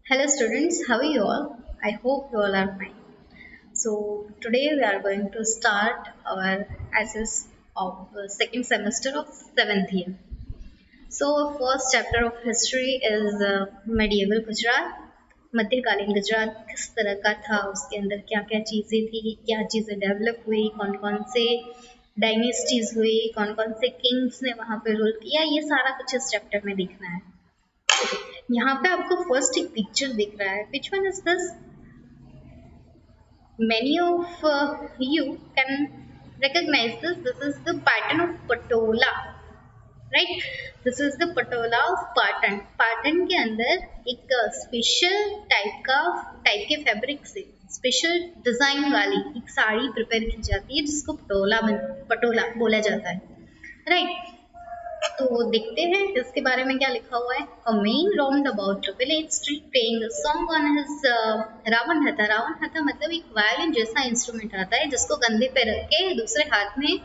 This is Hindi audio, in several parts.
Hello students, how are you all? I hope you all are fine. So today we are going to start our assess of the second semester of 7th year. So first chapter of history is medieval Gujarat. मध्यकालीन गुजरात किस तरह का था, उसके अंदर क्या क्या चीज़ें थी, क्या चीज़ें डेवलप हुई, कौन कौन से डायनेस्टीज हुई, कौन कौन से किंग्स ने वहाँ पे रूल किया, ये सारा कुछ इस चैप्टर में देखना है। यहाँ पे आपको फर्स्ट एक पिक्चर दिख रहा है. Which one is this? Many of you can recognize this. This is the pattern of Patola, right? This is the Patola of Patan. Patan के अंदर एक स्पेशल टाइप के फैब्रिक से स्पेशल डिजाइन वाली एक साड़ी प्रिपेयर की जाती है जिसको पटोला बोला जाता है, राइट? तो देखते हैं इसके बारे में क्या लिखा हुआ है. A man roamed about the village street playing a song on his Ravan Hatha. Ravan हथा मतलब एक वायलिन जैसा इंस्ट्रूमेंट आता है जिसको कंधे पे रख के दूसरे हाथ में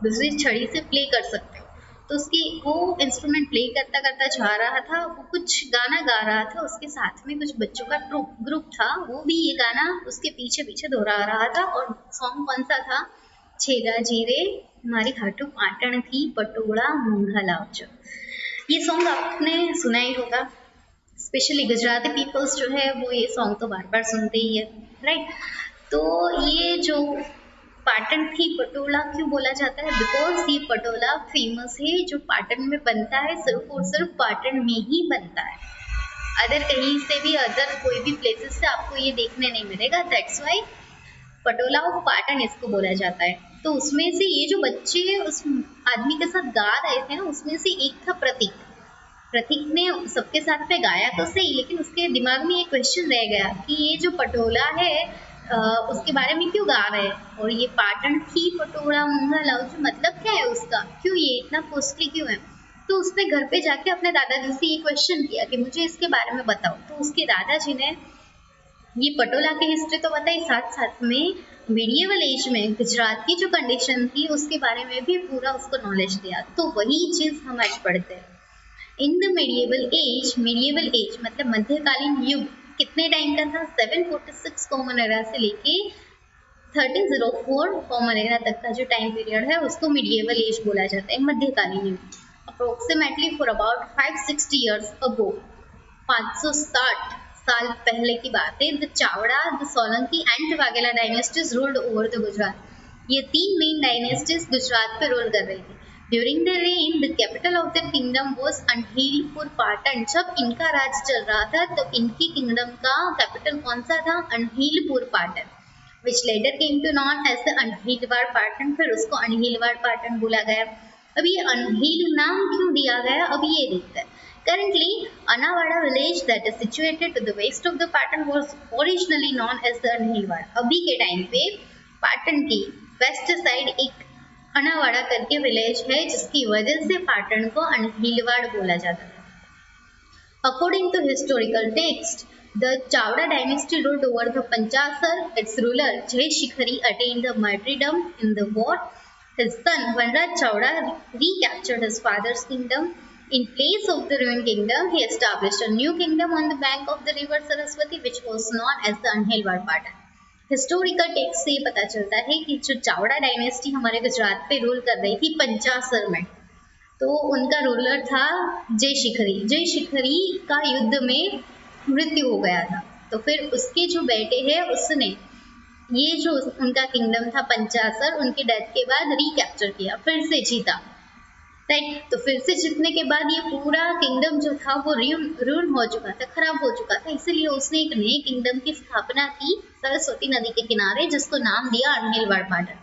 दूसरी छड़ी से प्ले कर सकते हो. तो उसकी वो इंस्ट्रूमेंट प्ले करता करता जा रहा था, वो कुछ गाना गा रहा था, उसके साथ में कुछ बच्चों का ग्रुप था, वो भी ये गाना उसके पीछे पीछे दोहरा रहा था. और सॉन्ग कौन सा था? छेड़ा जीरे मारी हाटू पाटन थी पटोला मूंगा लावजो. ये सॉन्ग आपने सुना ही होगा. स्पेशली गुजराती पीपल्स जो है वो ये सॉन्ग तो बार बार सुनते ही है, राइट? तो ये जो पाटन थी पटोला क्यों बोला जाता है? बिकॉज ये पटोला फेमस है, जो पाटन में बनता है सिर्फ और सिर्फ पाटन में ही बनता है. अदर कहीं से भी अदर कोई भी प्लेसेस से आपको ये देखने नहीं मिलेगा. That's why Patola of Patan इसको बोला जाता है. तो उसमें से ये जो बच्चे उस आदमी के साथ गा रहे थे ना, उसमें से एक था प्रतीक. प्रतीक ने सबके साथ में गाया तो सही, लेकिन उसके दिमाग में ये क्वेश्चन रह गया कि ये जो पटोला है उसके बारे में क्यों गा रहे हैं, और ये पाटन थी पटोला मूंगा लाउजू मतलब क्या है उसका, क्यों ये इतना कॉस्टली क्यों है? तो उसने घर पे जाके अपने दादाजी से ये क्वेश्चन किया कि मुझे इसके बारे में बताओ. तो उसके दादाजी ने ये पटोला की हिस्ट्री तो बताई, साथ साथ में मीडिएवल एज में गुजरात की जो कंडीशन थी उसके बारे में भी पूरा उसको नॉलेज दिया. तो वही चीज हम आज पढ़ते हैं. इन द मीडिएवल एज मतलब मध्यकालीन युग कितने टाइम का था? 746 कॉमन एरा से लेके 1304 कॉमन एरा तक का जो टाइम पीरियड है उसको मीडिएवल एज बोला जाता है, मध्यकालीन युग. Approximately for about 560 years ago, 560 साल पहले की बात है, the Chavda, the Solanki and Vaghela dynasties ruled over the Gujarat. ये तीन मेन डायनेस्टीज गुजरात पे रूल कर रही थी. During the reign the capital of the kingdom was Anhilpur Patan. जब इनका राज चल रहा था तो इनकी किंगडम का कैपिटल कौन सा था? अनहीलपुर Patan, which later came to known as the अनहीलवाड़ Patan. फिर उसको अनहीलवाड़ पाटन बोला गया. अब ये अनहील नाम क्यों दिया गया, अब ये देखते हैं. Currently, Anawada village that is situated to the west of the Patan was originally known as the Anhilwad. अभी के टाइम पे पाटन की वेस्ट साइड एक अनावाड़ा करके विलेज है जिसकी वजह से पाटन को अनहीलवाड़ बोला जाता है. According to historical text, the Chavda dynasty ruled over the Panchasar. Its ruler Jay Shikhari attained the martyrdom in the war. His son Vanraj Chavda recaptured his father's kingdom. In place of the ruined kingdom, he established a new kingdom on the bank of the river Saraswati, which was known as the Anhilwad Patan. Historical text से ये पता चलता है कि जो चावड़ा डायनेस्टी हमारे गुजरात पे रूल कर रही थी पंचासर में, तो उनका रूलर था जय शिखरी. जय शिखरी का युद्ध में मृत्यु हो गया था. तो फिर उसके जो बेटे हैं उसने ये जो उनका किंगडम था पंचासर, उनकी डेथ के बाद रिकैप्चर किया, फिर से जीता, राइट? तो फिर से जीतने के बाद ये पूरा किंगडम जो था वो रूइन हो चुका था, खराब हो चुका था. इसलिए उसने एक नए किंगडम की स्थापना की सरस्वती नदी के किनारे, जिसको नाम दिया Anhilwad Patan.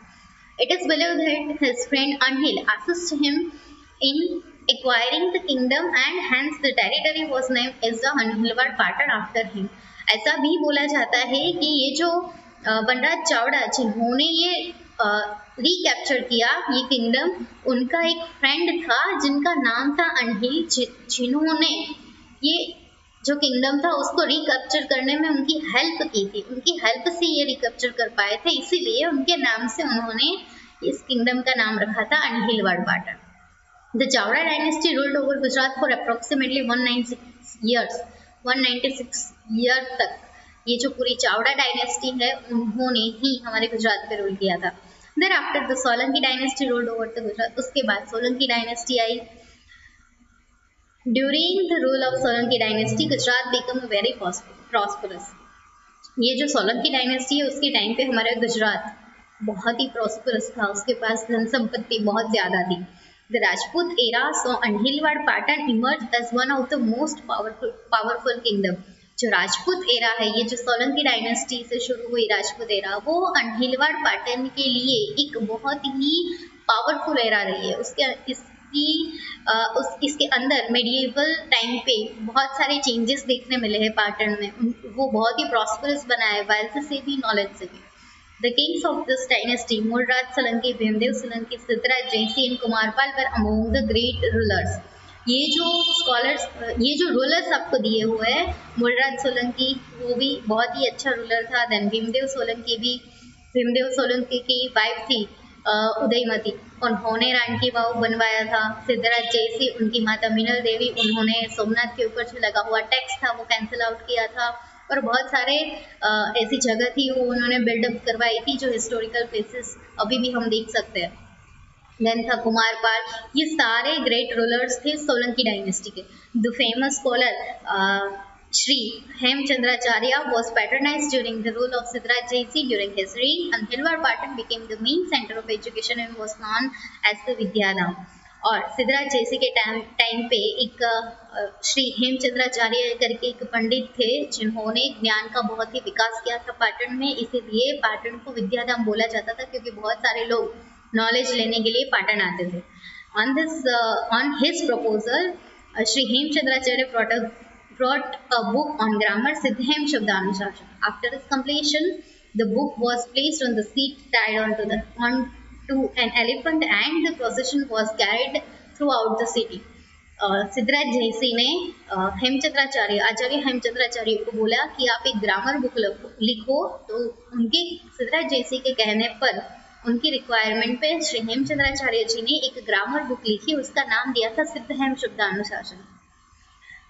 It is believed that his friend Anhil assisted him in acquiring the kingdom and hence the territory was named as the Anhilwad Patan after him. ऐसा भी बोला जाता है कि ये जो वनराज चावड़ा जिन्होंने ये रिकैप्चर किया ये किंगडम, उनका एक फ्रेंड था जिनका नाम था अनहिल, जिन्होंने ये जो किंगडम था उसको रिकैप्चर करने में उनकी हेल्प की थी. उनकी हेल्प से ये रिकैप्चर कर पाए थे, इसीलिए उनके नाम से उन्होंने इस किंगडम का नाम रखा था Anhilwad Patan. The Chavda dynasty ruled over Gujarat for approximately 196 years. 196 year तक ये जो पूरी चावड़ा डायनेस्टी है उन्होंने ही हमारे गुजरात पे रूल किया था। Then after the Solanki dynasty ruled over the Gujarat, उसके बाद सोलंकी डायनेस्टी आई। During the rule of Solanki dynasty Gujarat become very prosperous. ये जो सोलंकी डायनेस्टी है उसके टाइम पे हमारा गुजरात बहुत ही प्रॉस्परस था, उसके पास धन संपत्ति बहुत ज्यादा थी। The Rajput era saw Anhilwad Patan emerge as one of the most powerful kingdom. जो राजपूत एरा है, ये जो सोलंकी डायनेस्टी से शुरू हुई राजपूत एरा, वो अनहिलवाड़ पाटन के लिए एक बहुत ही पावरफुल एरा रही है। इसके अंदर मेडिएवल टाइम पे बहुत सारे चेंजेस देखने मिले हैं पाटन में। वो बहुत ही प्रॉस्परस बना है, वेल्थ से भी, नॉलेज से भी। The kings of this dynasty, Mulraj Solanki, Bhimdev Solanki, Siddharth Jaisi and Kumarpal were among the great rulers. ये जो स्कॉलर्स, ये जो रूलर्स आपको दिए हुए हैं, मुलराज सोलंकी वो भी बहुत ही अच्छा रूलर था। देन भीमदेव सोलंकी भी, भीमदेव सोलंकी की वाइफ थी उदयमती, उन्होंने रानी की वाव बनवाया था। सिद्धराज जैसी उनकी माता मीनल देवी, उन्होंने सोमनाथ के ऊपर जो लगा हुआ टैक्स था वो कैंसिल आउट किया था। और बहुत सारे ऐसी जगह थी वो उन्होंने बिल्डअप करवाई थी जो हिस्टोरिकल प्लेसेस अभी भी हम देख सकते हैं। देन था कुमारपाल, ये सारे ग्रेट रूलर्स थे सोलंकी डायनेस्टी के। The famous scholar Shri Hemchandracharya was patronized during the rule of Siddharth Jaisi. During his reign, Anhilwad Patan became the main center of education and was known as the Vidyadham. और सिद्धराज जैसी के टाइम पे एक श्री हेमचंद्राचार्य करके एक पंडित थे जिन्होंने ज्ञान का बहुत ही विकास किया था पाटन में, इसीलिए पाटन को विद्याधाम बोला जाता था क्योंकि बहुत सारे लोग नॉलेज लेने के लिए पाटन आते थे। On his proposal Shri Hemchandracharya brought a book on grammar, Siddhem Shabdanushashan. After its completion, the book was placed on the seat tied onto an elephant and the procession was carried throughout the city. Siddharaj जैसी ने आचार्य हेमचंद्राचार्य को बोला कि आप एक ग्रामर बुक लिखो, तो उनके सिद्धराज जैसी के कहने पर उनकी रिक्वायरमेंट पे श्री हेमचंद्राचार्य जी ने एक ग्रामर बुक लिखी, उसका नाम दिया था सिद्धहेम शब्दानुशासन।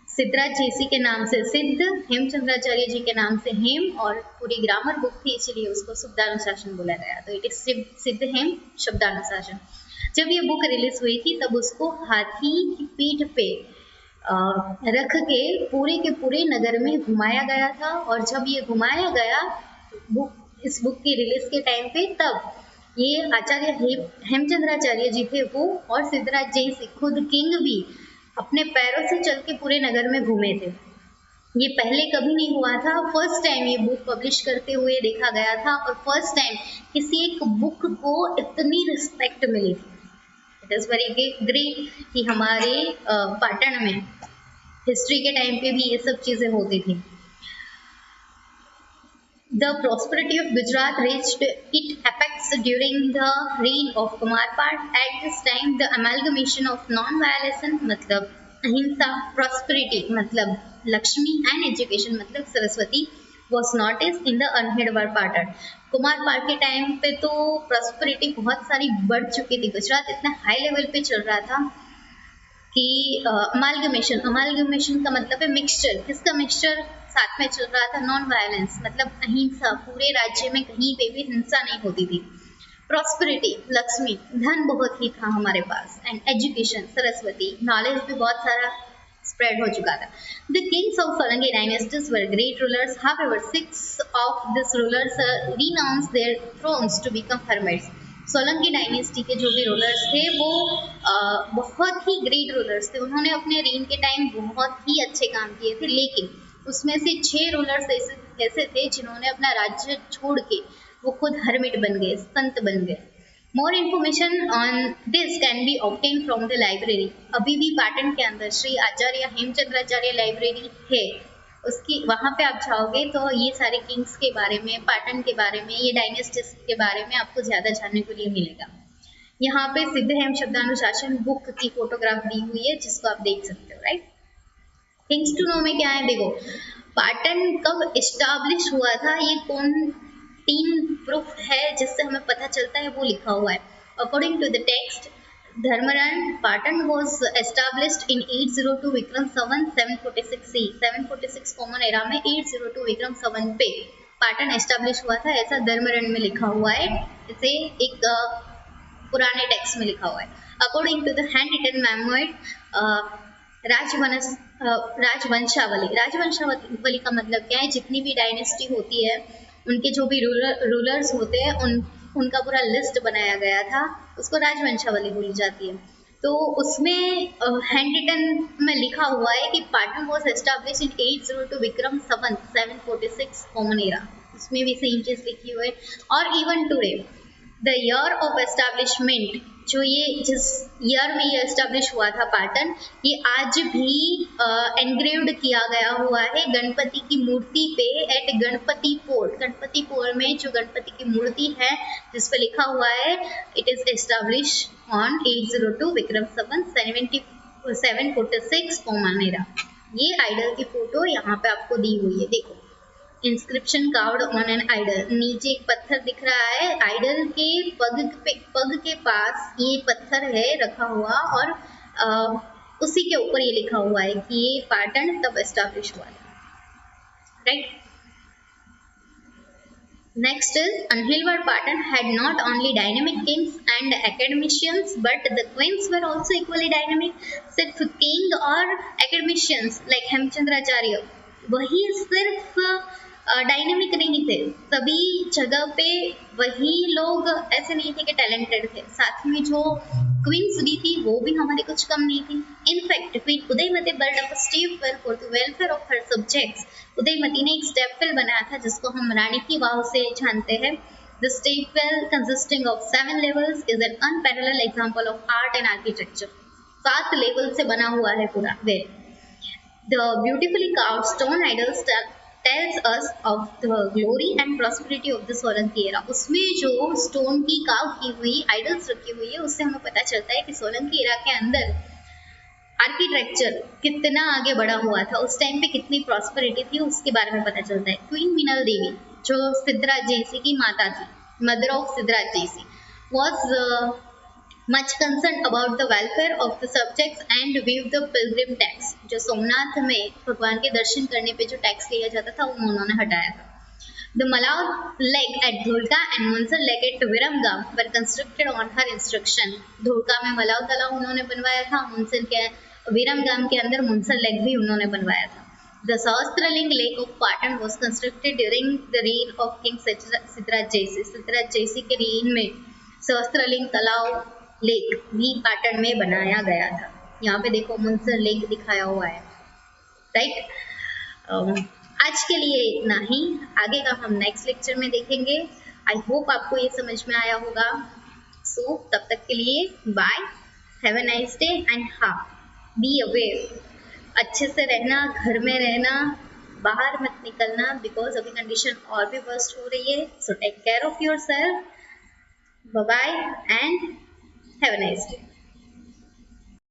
सिद्धराज जैसी के नाम से सिद्ध, हेमचंद्राचार्य जी के नाम से हेम, और पूरी ग्रामर बुक थी इसलिए उसको शब्दानुशासन बोला गया। तो इट इज सिद्धहेम शब्दानुशासन। जब ये बुक रिलीज हुई थी तब उसको हाथी की पीठ पे रख के पूरे नगर में घुमाया गया था। और जब ये घुमाया गया इस बुक की रिलीज के टाइम पे, तब ये आचार्य हेमचंद्राचार्य जी थे वो और सिद्धराज जैसी खुद किंग भी अपने पैरों से चल के पूरे नगर में घूमे थे। ये पहले कभी नहीं हुआ था, फर्स्ट टाइम ये बुक पब्लिश करते हुए देखा गया था और फर्स्ट टाइम किसी एक बुक को इतनी रिस्पेक्ट मिली थी। इट इज़ वेरी ग्रेट कि हमारे पाटन में हिस्ट्री के टाइम पे भी ये सब चीज़ें होती थी। The prosperity of Gujarat reached its apex during the reign of Kumarpal. At this time, the amalgamation of non-violence मतलब अहिंसा, prosperity मतलब लक्ष्मी and education मतलब Saraswati was noticed in the Anhilwad Patan. Kumarpal के टाइम पे तो prosperity बहुत सारी बढ़ चुकी थी, गुजरात इतना हाई लेवल पे चल रहा था कि अमालगमेशन का मतलब है मिक्सचर। किसका मिक्सचर साथ में चल रहा था? नॉन वायलेंस मतलब अहिंसा, पूरे राज्य में कहीं पे भी हिंसा नहीं होती थी। प्रॉस्पेरिटी लक्ष्मी, धन बहुत ही था हमारे पास, एंड एजुकेशन सरस्वती, नॉलेज भी बहुत सारा स्प्रेड हो चुका था। The kings of Solanki dynasties were great rulers, however 6 of this rulers renounced their thrones to become hermits. Solanki dynasty के जो भी रूलर्स थे वो बहुत ही ग्रेट रूलर्स थे, उन्होंने अपने रेन के टाइम बहुत ही अच्छे काम किए थे, लेकिन उसमें से 6 रूलर्स ऐसे थे जिन्होंने अपना राज्य छोड़ के वो खुद हर्मिट बन गए, संत बन गए। More information on this can be obtain from the library. अभी भी पाटन के अंदर श्री आचार्य हेमचंद्राचार्य लाइब्रेरी है, उसकी वहाँ पे आप जाओगे तो ये सारे किंग्स के बारे में, पाटन के बारे में, ये डायनेस्टीज के बारे में आपको ज़्यादा जानने के लिए मिलेगा। यहाँ पे सिद्धहेम शब्दानुशासन बुक की फोटोग्राफ दी हुई है जिसको आप देख सकते हो, राइट। थिंग्स टू नो में क्या है, देखो पाटन कब इस्टाब्लिश हुआ था, ये कौन 3 प्रूफ है जिससे हमें पता चलता है वो लिखा हुआ है। अकॉर्डिंग टू द टेक्स्ट धर्मरान Patan was established in 802 Vikram Samvat 746 C 746 common era में 802 विक्रम संवत पे पाटन एस्टेब्लिश हुआ था, ऐसा धर्मरान में लिखा हुआ है, इसे एक पुराने टेक्स्ट में लिखा हुआ है। According to the hand written memoir Rajvanshavali का मतलब क्या है, जितनी भी डायनेस्टी होती है उनके जो भी रूलर्स होते हैं उनका पूरा लिस्ट बनाया गया था, उसको राजवंशावली बोली जाती है। तो उसमें हैंड रिटन में लिखा हुआ है कि Patan was establish in 802 Vikram Samvat 746 common era, उसमें भी सेम चीज लिखी हुई है। और even today the year of establishment, जो ये जिस ईयर में ये एस्टैब्लिश हुआ था पाटन, ये आज भी एनग्रेव्ड किया गया हुआ है गणपति की मूर्ति पे at Ganpati port. Ganpati port में जो गणपति की मूर्ति है जिस पे लिखा हुआ है it is establish on 802 Vikram Samvat 746 common era. ये आइडल की फोटो यहाँ पे आपको दी हुई है, देखो inscription carved on an idol, नीचे एक पत्थर दिख रहा है, आइडल के पग के पास ये पत्थर है रखा हुआ और उसी के ऊपर ये लिखा हुआ है कि ये पाटन तब एस्टैब्लिश हुआ था, right. Next is Anhilwad Patan had not only dynamic kings and academicians but the queens were also equally dynamic. सिर्फ king और academicians like हेमचंद्राचार्य वही सिर्फ डायनेमिक नहीं थे, सभी जगह पे वही लोग ऐसे नहीं थे कि टैलेंटेड थे, साथ में जो क्वींस भी थी वो भी हमारी कुछ कम नहीं थी। In fact queen Udayamati build up a step well for the welfare of her subjects. Udayamati ने एक स्टेप वेल बनाया था जिसको हम रानी की वाव से जानते हैं। The step well consisting of 7 levels is an unparalleled example of art and architecture. 7 level से बना हुआ है पूरा well. The beautifully carved stone idols tells us of the glory and prosperity of the Solanki era। उसमें जो स्टोन की कार्व की हुई आइडल्स रखी हुई है उससे हमें पता चलता है कि सोलंकी era के अंदर आर्किटेक्चर कितना आगे बढ़ा हुआ था, उस टाइम पे कितनी प्रॉस्पेरिटी थी उसके बारे में पता चलता है। क्वीन मीनल देवी जो सिद्धराज जयसिंह की माता थी, mother of Siddhraj Jaisingh, was much concerned about the welfare of the subjects and waived the pilgrim tax। जो सोमनाथ में भगवान के दर्शन करने पे जो टैक्स लिया जाता था वो उन्होंने हटाया था। The Malav leg at Dholka and Munsar leg at Viramgam were constructed on her instruction। Dholka में मलाव तालाब उन्होंने बनवाया था, मुंसर के विरमगाम के अंदर मुंसर लेग भी उन्होंने बनवाया था। The Sahasraling Lake of Patan was constructed during the reign of King Siddharaj Jaisingh. Siddharaj Jaisingh के reign में सहस्त्रलिंग तालाब लेक भी पाटन में बनाया गया था। यहाँ पे देखो मुंसर लेक दिखाया हुआ है, राइट। आज के लिए इतना ही, आगे का हम नेक्स्ट लेक्चर में देखेंगे। आई होप आपको ये समझ में आया होगा। सो तब तक के लिए bye, have a nice day and हाँ बी अवेयर, अच्छे से रहना, घर में रहना, बाहर मत निकलना बिकॉज अभी कंडीशन और भी वर्स्ट हो रही है। So take care of yourself, bye bye and have a nice day.